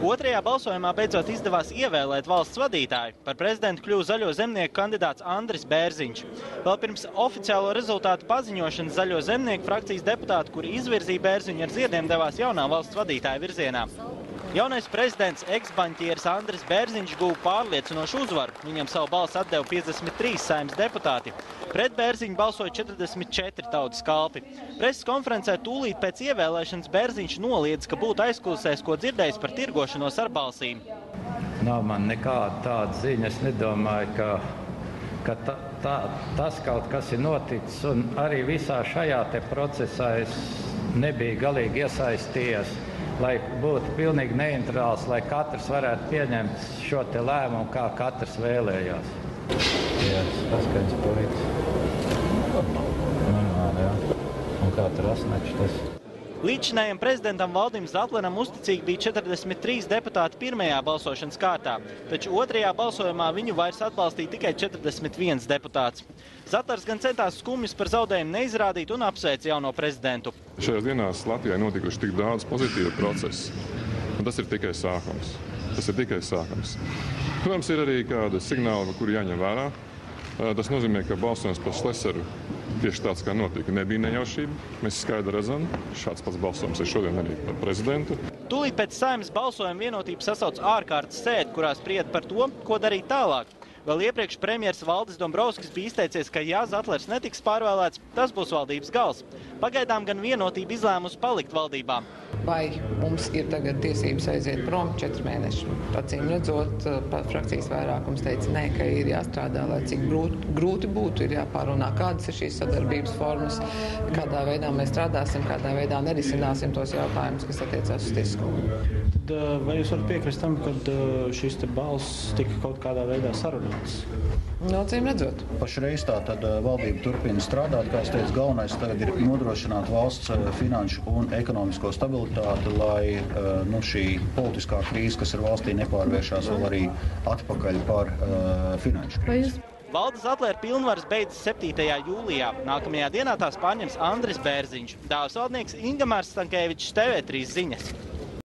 Otrajā balsojumā beidzot izdevās ievēlēt valsts vadītāju. Par prezidentu kļuva Zaļo zemnieku kandidāts Andris Bērziņš. Vēl pirms oficiālo rezultātu paziņošanas Zaļo zemnieku frakcijas deputāti, kuri izvirzīja Bērziņu ar ziediem, devās jaunā valsts vadītāja virzienā. Jaunais prezidents, eksbaņķieris Andris Bērziņš guva pārliecinošu uzvaru. Viņam savu balsu atdeva 53 Saeimas deputāti. Pret Bērziņu balsoja 44 tautas kalpi. Preses konferencē tūlīt pēc ievēlēšanas Bērziņš noliedz, ka būtu aizkulisēs, ko dzirdējis par tirgošanos ar balsīm. Nav man nekāda tāda ziņa. Es nedomāju, ka tas kaut kas ir noticis. Un arī visā šajā procesā es nebiju galīgi iesaistījies, lai būtu pilnīgi neitrāls, lai katrs varētu pieņemt šo te lēmumu, kā katrs vēlējās. Jā, paskaidrs puikas. Normāli, jā. Un kā tur asnečs tas? Līdzinājiem prezidentam Valdim Zatleram uzticīgi bija 43 deputāti pirmajā balsošanas kārtā, taču otrajā balsojumā viņu vairs atbalstīja tikai 41 deputāts. Zatlers gan centās skumjas par zaudējumu neizrādīt un apsveic jauno prezidentu. Šajās dienās Latvijā notikuši tik daudz pozitīvu procesu, un tas ir tikai sākums. Protams, ir arī kādi signāli, kuri jāņem vērā. Tas nozīmē, ka balsojums par Šlesaru tieši tāds, kā notika, nebija nejaušība. Mēs skaidri redzam, šāds pats balsojums ir šodien arī par prezidentu. Tūlīt pēc Saeimas balsojuma Vienotība sasauc ārkārtas sēdi, kurā spried par to, ko darīt tālāk. Vēl iepriekš premjers Valdis Dombrovskis bija izteicies, ka ja Zatlers netiks pārvēlēts, tas būs valdības gals. Pagaidām gan Vienotība izlēmusi palikt valdībā. Vai mums ir tagad tiesības aiziet prom 4 mēneši? Acīm redzot, frakcijas vairākums teica nē, ka ir jāstrādā, lai cik grūti būtu, ir jāpārunā, kādas ir šīs sadarbības formas, kādā veidā mēs strādāsim, kādā veidā nerisināsim tos jautājumus, kas attiecās uz tiesiskumu. Vai jūs varat piekrist tam, ka šis balss tika kaut kādā veidā sarunāts? No, acīm redzot. Pašreiz tātad valdība turpina strādāt, kā es teicu, galvenais tagad ir nodrošināt valsts finanšu un ekonomisko stabilitāti, lai šī politiskā krīze, kas ir valstī, nepārvēršās vēl arī atpakaļ par finanšu krīzi. Valdes Zatlera pilnvaras beidzas 7. jūlijā. Nākamajā dienā tās pārņems Andris Bērziņš. Dāvas valdnieks Ingamārs Stankēvičs, TV3 ziņas.